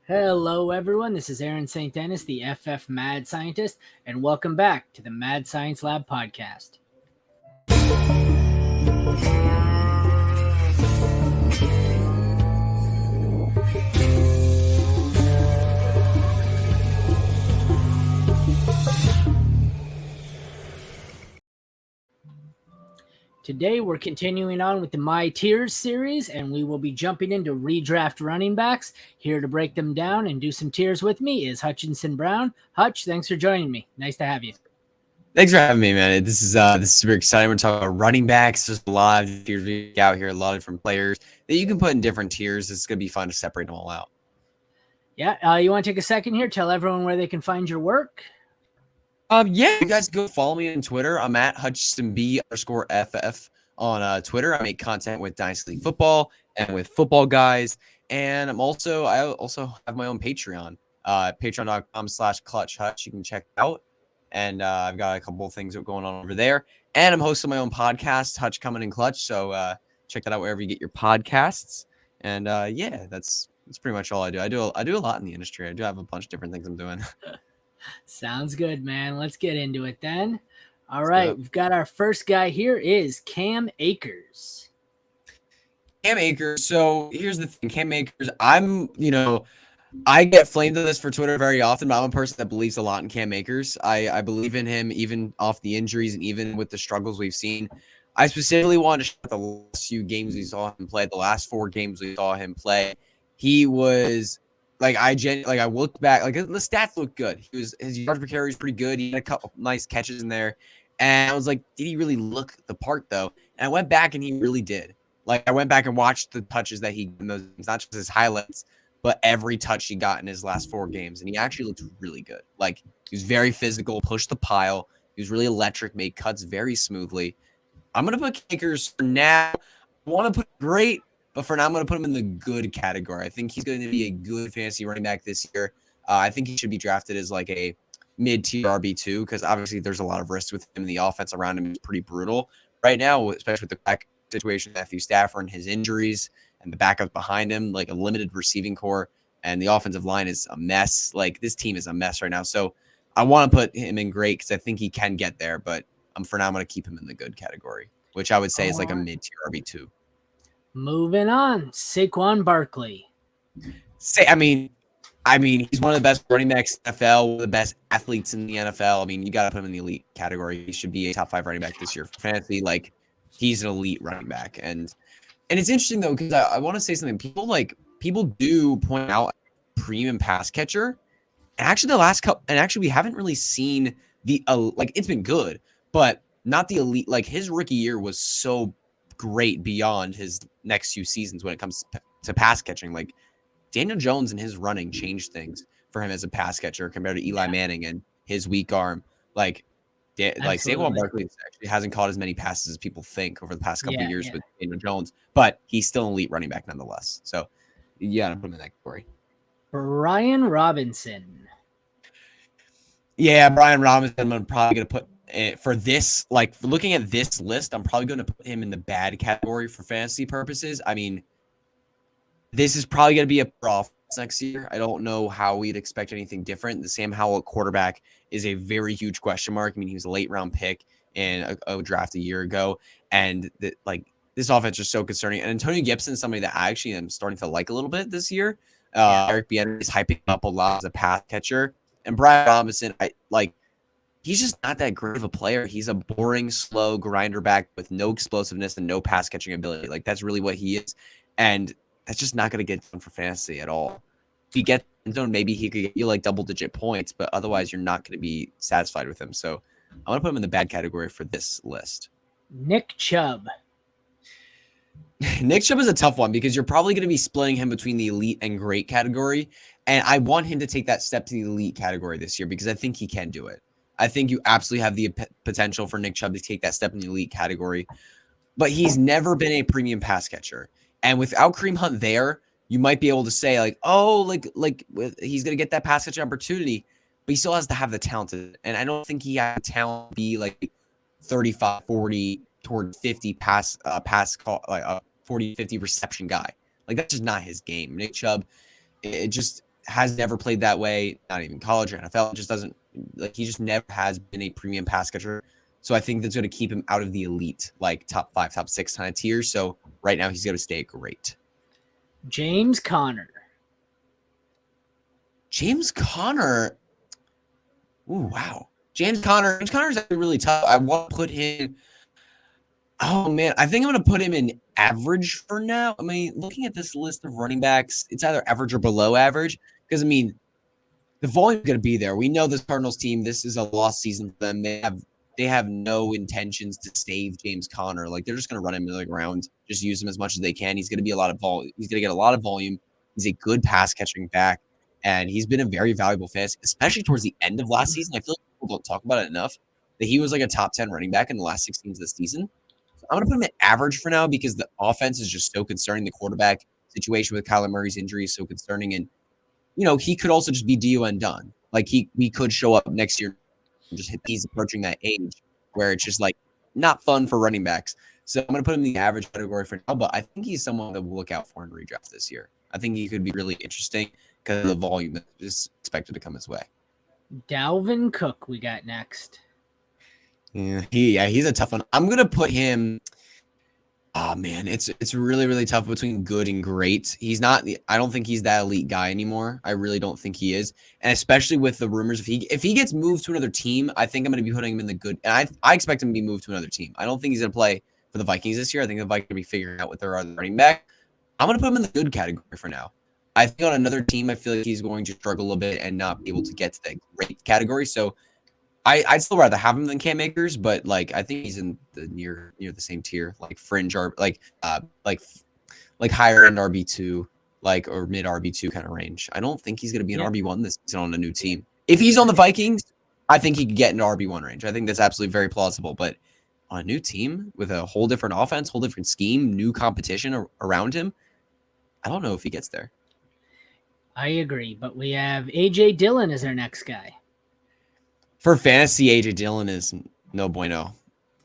Hello, everyone. This is Aaron St. Dennis, the FF Mad Scientist, and welcome back to the Mad Science Lab podcast. Today, we're continuing on with the My Tiers series, and we will be jumping into redraft running backs. Here to break them down and do some tiers with me is Hutchinson Brown. Hutch, thanks for joining me. Nice to have you. Thanks for having me, man. This is super exciting. We're talking about running backs. There's a lot of tiers out here, a lot of different players that you can put in different tiers. It's gonna be fun to separate them all out. Yeah, you want to take a second here, tell everyone where they can find your work? Yeah, you guys go follow me on Twitter. I'm at HutchinsonB_FF on Twitter. I make content with Dynasty League Football and with Football Guys. And I also have my own Patreon, patreon.com/ClutchHutch. You can check it out. And I've got a couple of things going on over there. And I'm hosting my own podcast, Hutch Coming in Clutch. So check that out wherever you get your podcasts. And yeah, that's pretty much all I do. I do a lot in the industry. I do have a bunch of different things I'm doing. Sounds good, man. Let's get into it then. All right, we've got our first guy here is Cam Akers. Cam Akers. So here's the thing, Cam Akers. I get flamed on this for Twitter very often, but I'm a person that believes a lot in Cam Akers. I believe in him even off the injuries and even with the struggles we've seen. I specifically wanted to show the last few games we saw him play, the last 4 games we saw him play. He was I looked back, the stats look good. His yards per carry is pretty good. He had a couple nice catches in there. And I was like, did he really look the part though? And I went back and he really did. I went back and watched the touches that he in those, not just his highlights, but every touch he got in his last 4 games. And he actually looked really good. He was very physical, pushed the pile. He was really electric, made cuts very smoothly. I'm going to put Akers for now. I want to put great, but for now, I'm going to put him in the good category. I think he's going to be a good fantasy running back this year. I think he should be drafted as a mid-tier RB2 because obviously there's a lot of risk with him. The offense around him is pretty brutal right now, especially with the back situation with Matthew Stafford and his injuries and the backup behind him, a limited receiving core, and the offensive line is a mess. This team is a mess right now. So I want to put him in great because I think he can get there, but for now, I'm going to keep him in the good category, which I would say is a mid-tier RB2. Moving on, Saquon Barkley. He's one of the best running backs in the NFL, one of the best athletes in the NFL. You got to put him in the elite category. He should be a top 5 running back this year for fantasy. He's an elite running back. And it's interesting, though, because I want to say something. People do point out premium pass catcher. And actually, we haven't really seen it's been good, but not the elite. His rookie year was so great beyond his next few seasons when it comes to pass catching. Daniel Jones and his running changed things for him as a pass catcher compared to Eli Manning and his weak arm. Saquon Barkley actually hasn't caught as many passes as people think over the past couple of years with Daniel Jones, but he's still an elite running back nonetheless. So you got to put him in that category. Brian Robinson. Yeah, Brian Robinson, I'm probably going to put for this, looking at this list, I'm probably going to put him in the bad category for fantasy purposes. This is probably going to be a pro next year. I don't know how we'd expect anything different. The Sam Howell quarterback is a very huge question mark. He was a late round pick in a draft a year ago. And this offense is so concerning. And Antonio Gibson is somebody that I actually am starting to like a little bit this year. Eric Bieniemy is hyping up a lot as a pass catcher. And Brian Robinson, he's just not that great of a player. He's a boring, slow grinder back with no explosiveness and no pass catching ability. That's really what he is. And that's just not going to get done for fantasy at all. If you get in zone, maybe he could get you double-digit points, but otherwise you're not going to be satisfied with him. So I'm going to put him in the bad category for this list. Nick Chubb. Nick Chubb is a tough one because you're probably going to be splitting him between the elite and great category. And I want him to take that step to the elite category this year because I think he can do it. I think you absolutely have the potential for Nick Chubb to take that step in the elite category. But he's never been a premium pass catcher. And without Kareem Hunt there, you might be able to say he's going to get that pass catching opportunity, but he still has to have the talent. And I don't think he has the talent to be 35, 40 toward 50 pass call, a 40, 50 reception guy. That's just not his game. Nick Chubb, has never played that way, not even college or NFL. Just doesn't like he just never has been a premium pass catcher. So I think that's going to keep him out of the elite, like top 5, top 6 kind of tiers. So right now he's going to stay great. James Conner. James Conner. Ooh, wow. James Conner is actually really tough. I want to put him. Oh man, I think I'm going to put him in average for now. I mean, looking at this list of running backs, it's either average or below average. Because I mean, the volume is going to be there. We know this Cardinals team. This is a lost season for them. They have no intentions to save James Conner. Like they're just going to run him into the ground, just use him as much as they can. He's going to be a lot of volume. He's going to get a lot of volume. He's a good pass catching back, and he's been a very valuable fantasy, especially towards the end of last season. I feel like people don't talk about it enough that he was like a top 10 running back in the last 6 games of the season. So I'm going to put him at average for now because the offense is just so concerning. The quarterback situation with Kyler Murray's injury is so concerning, and he could also just be DUN done. Like we could show up next year and just he's approaching that age where it's just like not fun for running backs. So I'm going to put him in the average category for now, but I think he's someone that we'll look out for in redraft this year. I think he could be really interesting because of the volume that is expected to come his way. Dalvin Cook we got next. Yeah, he's a tough one. I'm going to put him. Oh man, it's really, really tough between good and great. I don't think he's that elite guy anymore. I really don't think he is. And especially with the rumors, if he gets moved to another team, I think I'm going to be putting him in the good. And I expect him to be moved to another team. I don't think he's going to play for the Vikings this year. I think the Vikings will be figuring out what their other running back. I'm going to put him in the good category for now. I think on another team, I feel like he's going to struggle a little bit and not be able to get to that great category. So I'd still rather have him than Cam Akers, but like I think he's in the near the same tier, like fringe or like higher end RB2, like or mid RB2 kind of range. I don't think he's going to be an RB1 this season on a new team. If he's on the Vikings, I think he could get into RB1 range. I think that's absolutely very plausible. But on a new team with a whole different offense, whole different scheme, new competition around him, I don't know if he gets there. I agree, but we have AJ Dillon as our next guy. For fantasy, AJ Dillon is no bueno.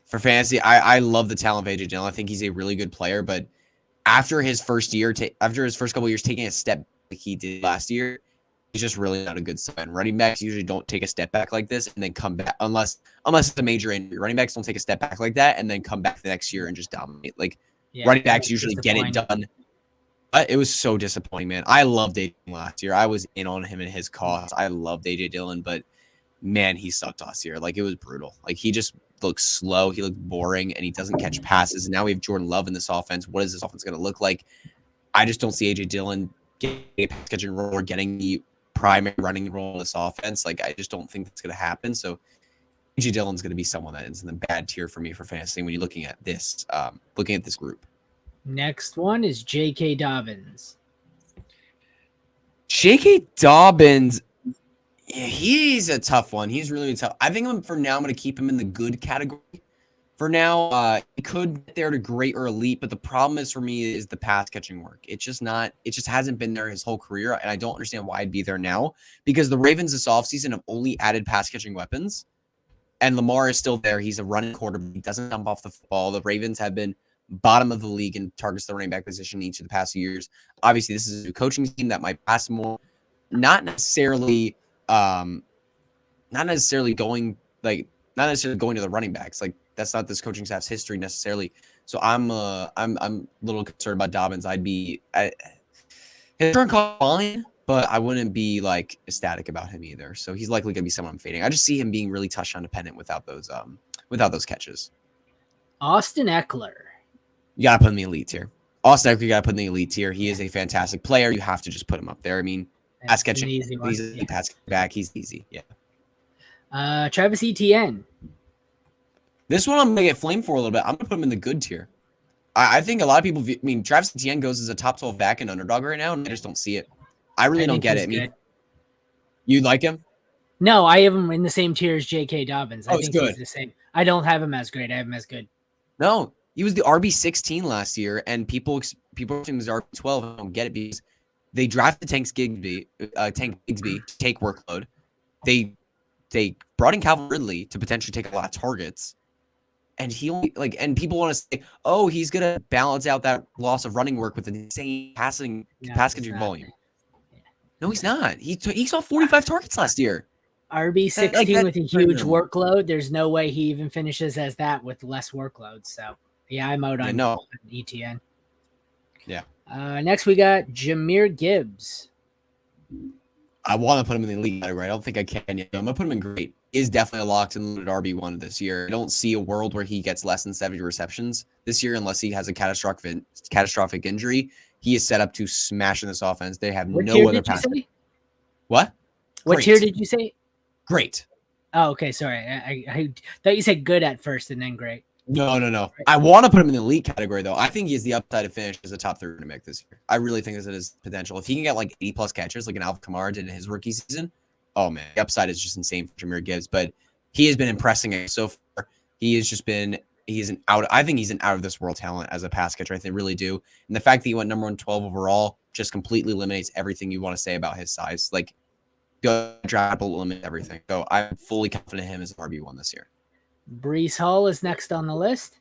For fantasy, I love the talent of AJ Dillon. I think he's a really good player, but after his first couple of years taking a step like he did last year, he's just really not a good sign. Running backs usually don't take a step back like this and then come back unless it's a major injury. Running backs don't take a step back like that and then come back the next year and just dominate. Like running backs usually get it done. It was so disappointing, man. I loved AJ last year. I was in on him and his cause. I loved AJ Dillon, but man, he sucked last year. Like, it was brutal. Like, he just looked slow. He looked boring, and he doesn't catch passes. And now we have Jordan Love in this offense. What is this offense going to look like? I just don't see A.J. Dillon getting a pass catching role or getting the primary running role in this offense. Like, I just don't think that's going to happen. So, A.J. Dillon's going to be someone that is in the bad tier for me for fantasy when you're looking at this group. Next one is J.K. Dobbins. J.K. Dobbins... Yeah, he's a tough one. He's really tough. I think I'm going to keep him in the good category. For now, he could get there to great or elite, but the problem is for me is the pass catching work. It just hasn't been there his whole career, and I don't understand why I'd be there now because the Ravens this offseason have only added pass catching weapons, and Lamar is still there. He's a running quarterback. He doesn't jump off the football. The Ravens have been bottom of the league in targets the running back position each of the past few years. Obviously, this is a coaching team that might pass more, not necessarily going to the running backs. Like that's not this coaching staff's history necessarily. So I'm a little concerned about Dobbins. His turn call fine, but I wouldn't be like ecstatic about him either. So he's likely going to be someone I'm fading. I just see him being really touchdown dependent without those catches. Austin Eckler. You got to put him in the elite tier. Austin Eckler, you got to put in the elite tier. He is a fantastic player. You have to just put him up there. I mean, pass catching, he's a pass back. He's easy. Yeah. Travis Etienne. This one I'm gonna get flamed for a little bit. I'm gonna put him in the good tier. I think a lot of people. Travis Etienne goes as a top 12 back in underdog right now, and I just don't see it. I really don't get it. I mean, you like him? No, I have him in the same tier as J.K. Dobbins. I think good. He's the same. I don't have him as great. I have him as good. No, he was the RB16 last year, and people think he was RB12. I don't get it because they drafted Tank Bigsby to take workload. They brought in Calvin Ridley to potentially take a lot of targets. And and people want to say, oh, he's going to balance out that loss of running work with an insane pass catching volume. No, he's not. He saw 45 targets last year. RB16 with a huge workload. There's no way he even finishes as that with less workload. So, yeah, I'm out on ETN. Yeah. Next, we got Jahmyr Gibbs. I want to put him in the elite category. I don't think I can yet. I'm going to put him in great. He is definitely a locked and loaded RB1 this year. I don't see a world where he gets less than 70 receptions this year unless he has a catastrophic injury. He is set up to smash in this offense. They have no other pass. What? What tier did you say? Great. Oh, okay. Sorry. I thought you said good at first and then great. No. I want to put him in the elite category, though. I think he has the upside to finish as a top 3 running back this year. I really think this is his potential. If he can get like 80-plus catches like an Alvin Kamara did in his rookie season, oh, man, the upside is just insane for Jahmyr Gibbs. But he has been impressing it so far. I think he's an out of this world talent as a pass catcher. I think really do. And the fact that he went number 112 overall just completely eliminates everything you want to say about his size. Like, go draft will limit everything. So I'm fully confident in him as RB1 this year. Breece Hall is next on the list.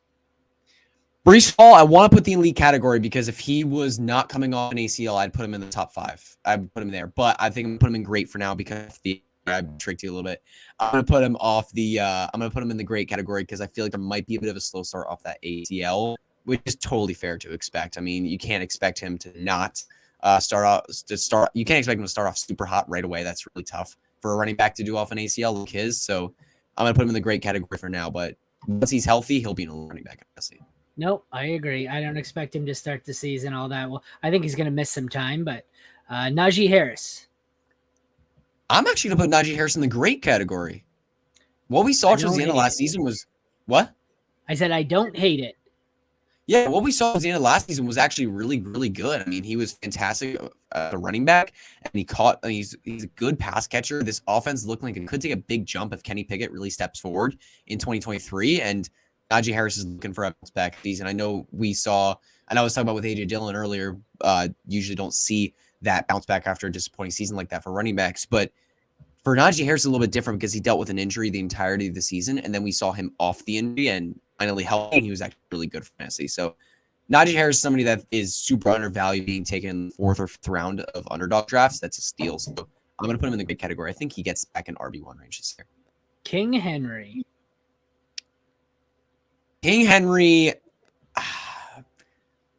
Breece Hall, I want to put the elite category because if he was not coming off an ACL, I'd put him in the top 5. I'd put him there. But I think I'm going to put him in great for now because I tricked you a little bit. I'm going to put him I'm going to put him in the great category because I feel like there might be a bit of a slow start off that ACL, which is totally fair to expect. I mean, you can't expect him to not you can't expect him to start off super hot right away. That's really tough for a running back to do off an ACL like his. So I'm going to put him in the great category for now, but once he's healthy, he'll be a running back, honestly. Nope, I agree. I don't expect him to start the season all that well. I think he's going to miss some time, but Najee Harris. I'm actually going to put Najee Harris in the great category. What we saw towards the end of last season was what? I said I don't hate it. Yeah, what we saw at the end of last season was actually really, really good. I mean, he was fantastic at a running back, and he's a good pass catcher. This offense looked like it could take a big jump if Kenny Pickett really steps forward in 2023, and Najee Harris is looking for a bounce back season. I know I was talking about with A.J. Dillon earlier, usually don't see that bounce back after a disappointing season like that for running backs, but for Najee Harris, it's a little bit different because he dealt with an injury the entirety of the season, and then we saw him off the injury and finally healthy, and he was actually really good for fantasy. So Najee Harris is somebody that is super undervalued, being taken in the 4th or 5th round of underdog drafts. That's a steal. So I'm going to put him in the good category. I think he gets back in RB1 range this year. King Henry,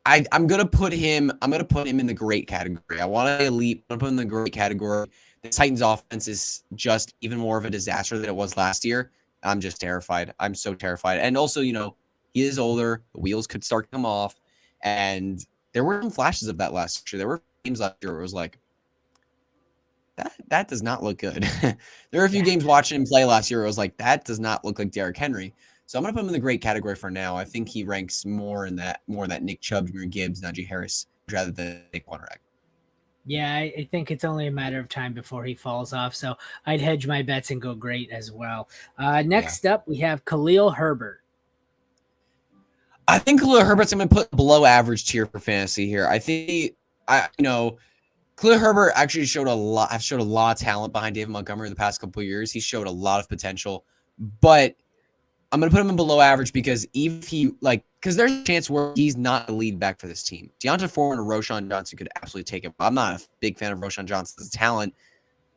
I'm going to put him in the great category. I want to elite. I'm going to put him in the great category. The Titans offense is just even more of a disaster than it was last year. I'm just terrified. I'm so terrified. And also, he is older. The wheels could start to come off. And there were some flashes of that last year. There were games last year where it was like, that does not look good. There were a few games watching him play last year where it was like, that does not look like Derrick Henry. So I'm going to put him in the great category for now. I think he ranks more in that Nick Chubb, Jahmyr Gibbs, Najee Harris, rather than Nick Wanrag. Yeah, I think it's only a matter of time before he falls off. So I'd hedge my bets and go great as well. Next up, we have Khalil Herbert. I think Khalil Herbert's going to put below average tier for fantasy here. I think, Khalil Herbert actually showed a lot of talent behind David Montgomery in the past couple of years. He showed a lot of potential, but I'm going to put him in below average because because there's a chance where he's not the lead back for this team. Deontay Foreman or Roschon Johnson could absolutely take him. I'm not a big fan of Roschon Johnson's talent.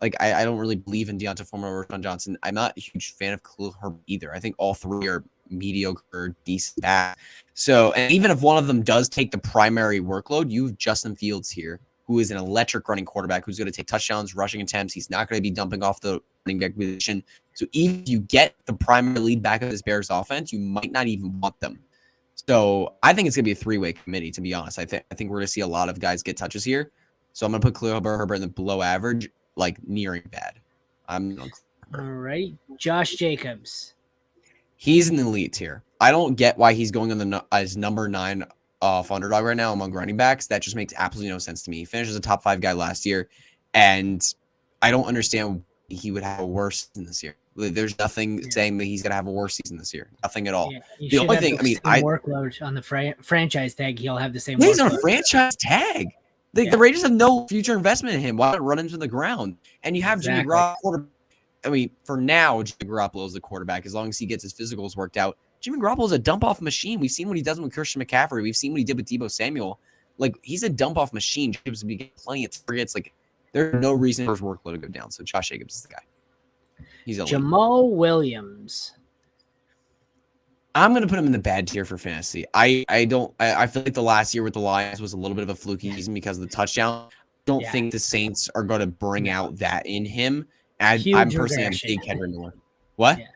Like, I don't really believe in Deontay Foreman or Roschon Johnson. I'm not a huge fan of Khalil Herbert either. I think all three are mediocre, decent back. So, and even if one of them does take the primary workload, you have Justin Fields here, who is an electric running quarterback who's going to take touchdowns, rushing attempts. He's not going to be dumping off the running back position. So even if you get the primary lead back of this Bears offense, you might not even want them. So I think it's going to be a 3-way committee, to be honest. I think we're going to see a lot of guys get touches here. So I'm going to put Khalil Herbert in the below average, like nearing bad. All right. Josh Jacobs. He's in the elite tier. I don't get why he's going as number 9 off underdog right now among running backs. That just makes absolutely no sense to me. He finished as a top 5 guy last year, and I don't understand he would have a worse season this year. There's nothing saying that he's going to have a worse season this year. Nothing at all. Yeah, the only thing, workload on the franchise tag, he'll have the same. He's on a franchise tag. The Raiders have no future investment in him. Why not run him to the ground? And you have Jimmy Garoppolo. I mean, for now, Jimmy Garoppolo is the quarterback. As long as he gets his physicals worked out, Jimmy Garoppolo is a dump-off machine. We've seen what he does with Christian McCaffrey. We've seen what he did with Deebo Samuel. Like, he's a dump-off machine. Jacobs will be getting plenty of targets. Like, There's no reason for his workload to go down. So Josh Jacobs is the guy. He's elite. Jamal Williams. I'm going to put him in the bad tier for fantasy. I feel like the last year with the Lions was a little bit of a fluky season because of the touchdown. I don't think the Saints are going to bring out that in him. I'm personally a big Kendrick Miller. What? Yeah.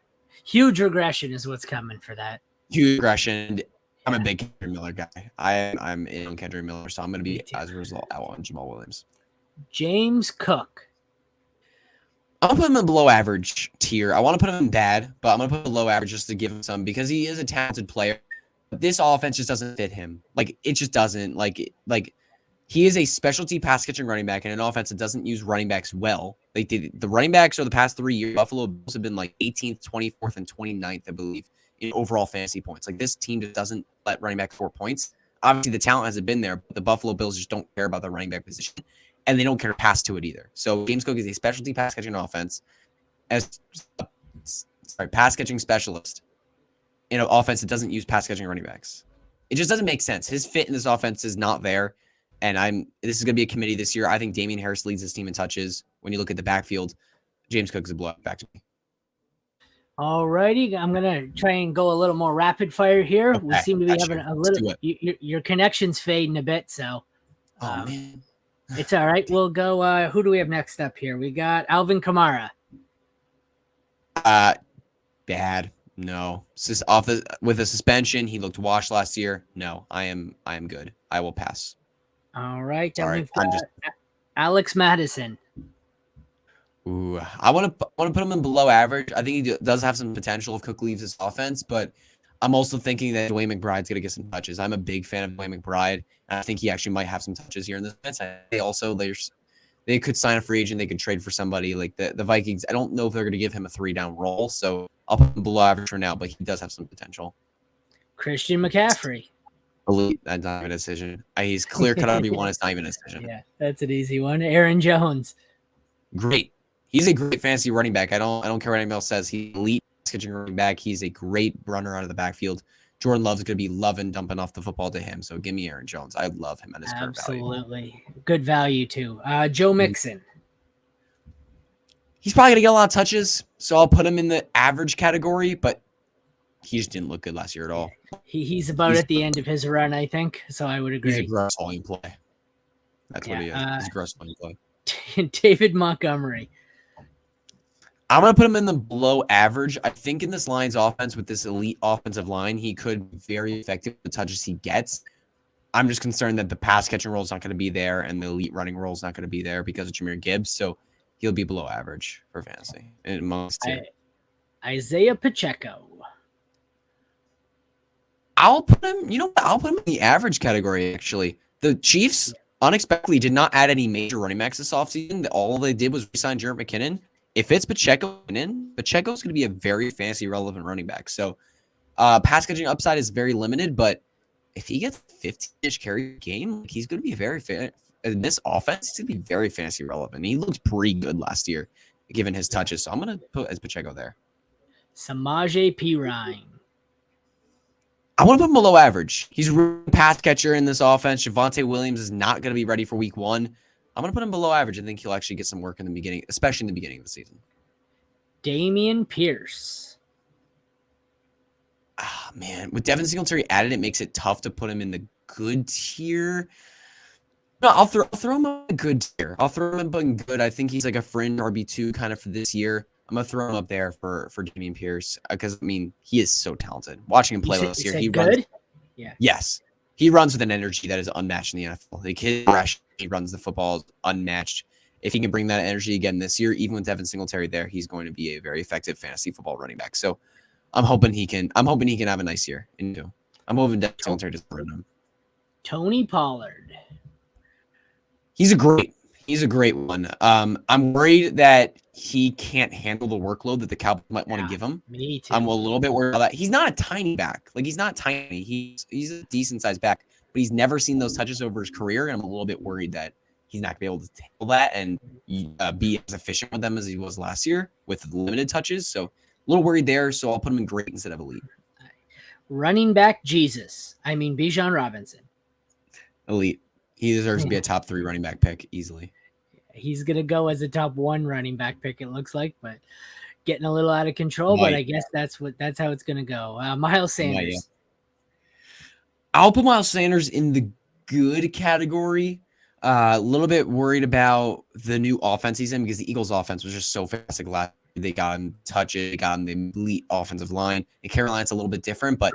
Huge regression is what's coming for that. Huge regression. I'm a big Kendrick Miller guy. I'm in on Kendrick Miller, so I'm going to be, as a result, out on Jamal Williams. James Cook. I'm going to put him in the below average tier. I want to put him in bad, but I'm going to put him below average just to give him some because he is a talented player. But this offense just doesn't fit him. Like, it just doesn't. Like he is a specialty pass catching running back in an offense that doesn't use running backs well. The running backs over the past 3 years, Buffalo Bills have been like 18th, 24th, and 29th, I believe, in overall fantasy points. Like, this team just doesn't let running back score points. Obviously, the talent hasn't been there, but the Buffalo Bills just don't care about the running back position, and they don't care to pass to it either. So James Cook is a specialty pass catching offense pass catching specialist in an offense that doesn't use pass catching running backs. It just doesn't make sense. His fit in this offense is not there. And this is going to be a committee this year. I think Damian Harris leads this team in touches. When you look at the backfield, James Cook is a blowout. Back to me. All righty. I'm going to try and go a little more rapid fire here. Okay, we seem to be having a little, your connection's fading a bit. So man. It's all right. We'll go. Who do we have next up here? We got Alvin Kamara. Bad. No. With a suspension, he looked washed last year. No, I am good. I will pass. All right. Alex Madison. Ooh, I want to put him in below average. I think he does have some potential if Cook leaves his offense, but I'm also thinking that Dwayne McBride's going to get some touches. I'm a big fan of Dwayne McBride, and I think he actually might have some touches here in this offense. They could sign a free agent. They could trade for somebody like the Vikings. I don't know if they're going to give him a 3-down role, so I'll put him below average for now, but he does have some potential. Christian McCaffrey. Elite. That's not even a decision. He's clear cut RB1. It's not even a decision. Yeah, that's an easy one. Aaron Jones. Great. He's a great fantasy running back. I don't care what anyone else says. He's elite catching running back. He's a great runner out of the backfield. Jordan Love's going to be loving dumping off the football to him. So give me Aaron Jones. I love him at his current value. Absolutely. Good value too. Joe Mixon. He's probably going to get a lot of touches. So I'll put him in the average category, but he just didn't look good last year at all. He's at the end of his run, I think. So I would agree. He's a gross volume play. That's what he is. He's a gross volume play. David Montgomery. I'm going to put him in the below average. I think in this Lions offense with this elite offensive line, he could be very effective with the touches he gets. I'm just concerned that the pass catching role is not going to be there and the elite running role is not going to be there because of Jahmyr Gibbs. So he'll be below average for fantasy. Isaiah Pacheco. I'll put him in the average category, actually. The Chiefs unexpectedly did not add any major running backs this offseason. All they did was re-sign Jarrett McKinnon. If it's Pacheco Pacheco's going to be a very fantasy relevant running back. So pass catching upside is very limited, but if he gets 15-ish carry game, he's going to be in this offense, he's going to be very fantasy relevant. He looked pretty good last year, given his touches. So I'm going to put as Pacheco there. Samaje Perine. I want to put him below average. He's a real pass catcher in this offense. Javonte Williams is not going to be ready for week 1. I'm going to put him below average. I think he'll actually get some work in the beginning, especially in the beginning of the season. Dameon Pierce. Man. With Devin Singletary added, it makes it tough to put him in the good tier. No, I'll throw him in a good tier. I'll throw him in good. I think he's like a fringe RB2 kind of for this year. I'm going to throw him up there for Dameon Pierce because, he is so talented. Watching him play last year, he runs. Yeah. Yes. He runs with an energy that is unmatched in the NFL. Like his rush, he runs the football unmatched. If he can bring that energy again this year, even with Devin Singletary there, he's going to be a very effective fantasy football running back. So I'm hoping he can have a nice year. I'm hoping Devin Singletary doesn't run him. Tony Pollard. He's a great one. I'm worried that he can't handle the workload that the Cowboys might want to give him. Me too. I'm a little bit worried about that. He's not a tiny back. Like he's not tiny. He's a decent sized back, but he's never seen those touches over his career. And I'm a little bit worried that he's not going to be able to handle that and be as efficient with them as he was last year with limited touches. So a little worried there. So I'll put him in great instead of elite. Running back Bijan Robinson. Elite. He deserves to be a top 3 running back pick easily. he's gonna go as a top 1 running back pick. It looks like, but getting a little out of control. But I guess that's how it's gonna go. Miles Sanders. I'll put Miles Sanders in the good category. A little bit worried about the new offense he's in because the Eagles' offense was just so fast. Like last year, they got him touches, they got him the elite offensive line. And Carolina's a little bit different, but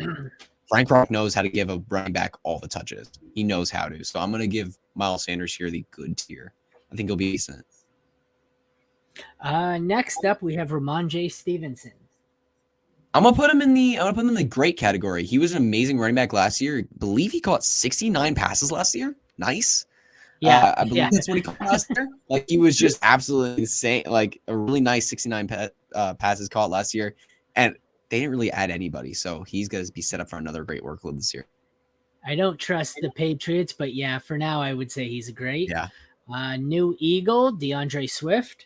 Frank Reich knows how to give a running back all the touches. He knows how to. So I'm going to give Miles Sanders here the good tier. I think he'll be decent. Next up, we have Ramondre Stevenson. I'm gonna put him in the great category. He was an amazing running back last year. I believe he caught 69 passes last year. Nice. Yeah, I believe that's what he caught last year. Like he was just absolutely insane. Like a really nice 69 passes caught last year, and they didn't really add anybody, so he's gonna be set up for another great workload this year. I don't trust the Patriots, but yeah, for now I would say he's great. Yeah. New Eagle, DeAndre Swift.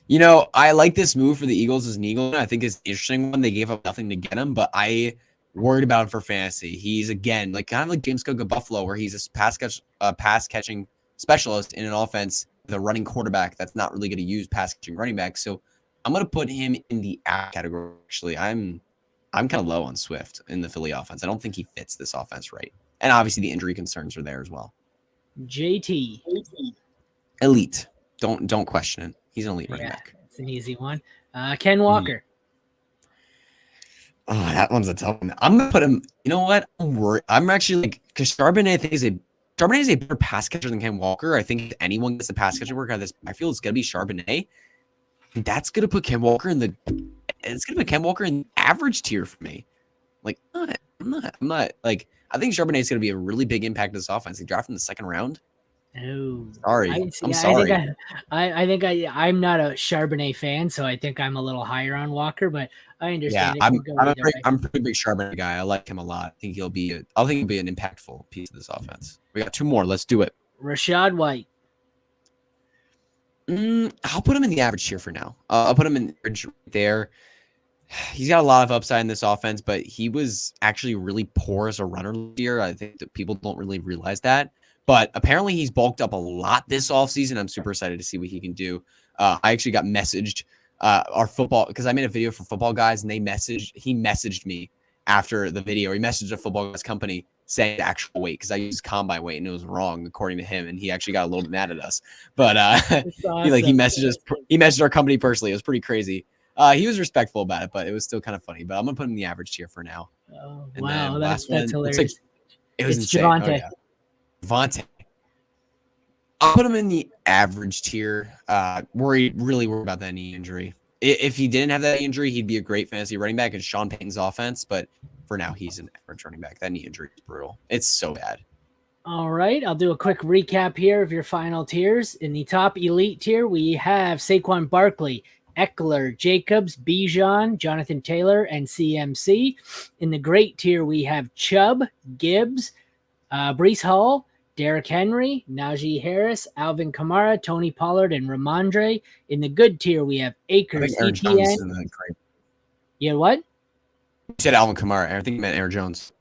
You know, I like this move for the Eagles as an Eagle. I think it's an interesting one. They gave up nothing to get him, but I worried about him for fantasy. He's again kind of like James Cook of Buffalo, where he's a pass catching specialist in an offense with a running quarterback that's not really going to use pass catching running back. So I'm going to put him in the app category. Actually, I'm kind of low on Swift in the Philly offense. I don't think he fits this offense right, and obviously the injury concerns are there as well. JT. Elite. Don't question it. He's an elite running back. It's an easy one. Ken Walker. Oh, that one's a tough one. I'm gonna put him. You know what? I'm actually like because Charbonnet is a better pass catcher than Ken Walker. I think if anyone gets the pass catcher work out of this, I feel it's gonna be Charbonnet. And that's gonna put Ken Walker in the average tier for me. Like, I'm not like I think Charbonnet is gonna be a really big impact to this offense. He drafted in the second round. Oh, sorry. I'm sorry. I think I'm not a Charbonnet fan, so I think I'm a little higher on Walker, but I understand. Yeah, I'm a pretty big Charbonnet guy. I like him a lot. I think he'll be an impactful piece of this offense. We got 2 more. Let's do it. Rachaad White. I'll put him in the average tier for now. I'll put him in right there. He's got a lot of upside in this offense, but he was actually really poor as a runner this year. I think that people don't really realize that. But apparently he's bulked up a lot this offseason. I'm super excited to see what he can do. I actually got messaged our football because I made a video for Football Guys, and he messaged me after the video. He messaged a Football Guys company saying actual weight because I used combine weight and it was wrong according to him, and he actually got a little bit mad at us. But awesome. he messaged our company personally. It was pretty crazy. He was respectful about it, but it was still kind of funny. But I'm gonna put him in the average tier for now. Oh, wow, that's hilarious. It's insane. Javonte. Oh, yeah. Javonte. I'll put him in the average tier. Really worried about that knee injury. If he didn't have that injury, he'd be a great fantasy running back in Sean Payton's offense. But for now, he's an average running back. That knee injury is brutal. It's so bad. All right. I'll do a quick recap here of your final tiers. In the top elite tier, we have Saquon Barkley, Eckler, Jacobs, Bijan, Jonathan Taylor, and CMC. In the great tier, we have Chubb, Gibbs, Breece Hall, Derrick Henry, Najee Harris, Alvin Kamara, Tony Pollard, and Ramondre. In the good tier, we have Akers, ETN. Yeah, what? You said Alvin Kamara. I think you meant Aaron Jones.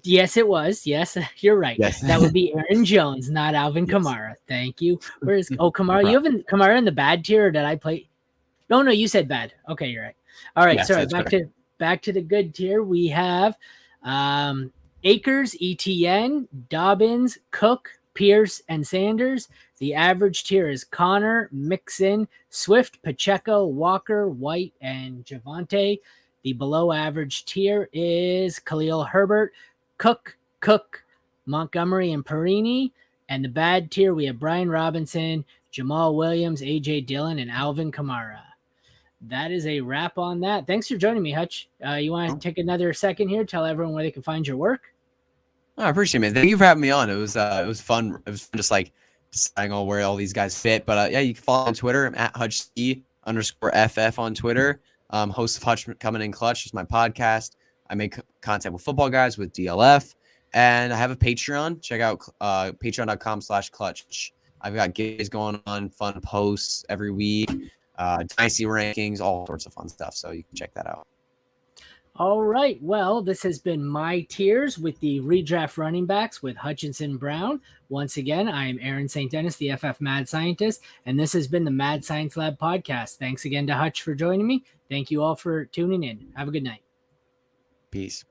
Yes, it was. Yes, you're right. Yes. That would be Aaron Jones, not Alvin Kamara. Thank you. Where is Kamara? No, you haven't Kamara in the bad tier, or did I play? No, you said bad. Okay, you're right. All right, sorry. Back to the good tier. We have Akers, ETN, Dobbins, Cook, Pierce, and Sanders. The average tier is Connor, Mixon, Swift, Pacheco, Walker, White, and Javonte. The below average tier is Khalil Herbert, Cook, Montgomery, and Perini. And the bad tier, we have Brian Robinson, Jamal Williams, A.J. Dillon, and Alvin Kamara. That is a wrap on that. Thanks for joining me, Hutch. You want to take another second here, tell everyone where they can find your work? I appreciate it, man. Thank you for having me on. It was fun. It was fun just like deciding on where all these guys fit. But yeah, you can follow on Twitter. I'm at HutchC_FF on Twitter. Host of Hutch Coming in Clutch is my podcast. I make content with Football Guys with DLF. And I have a Patreon. Check out patreon.com/clutch. I've got gigs going on, fun posts every week, dynasty rankings, all sorts of fun stuff. So you can check that out. All right. Well, this has been my tiers with the redraft running backs with Hutchinson Brown. Once again, I am Aaron St. Dennis, the FF Mad Scientist, and this has been the Mad Science Lab podcast. Thanks again to Hutch for joining me. Thank you all for tuning in. Have a good night. Peace.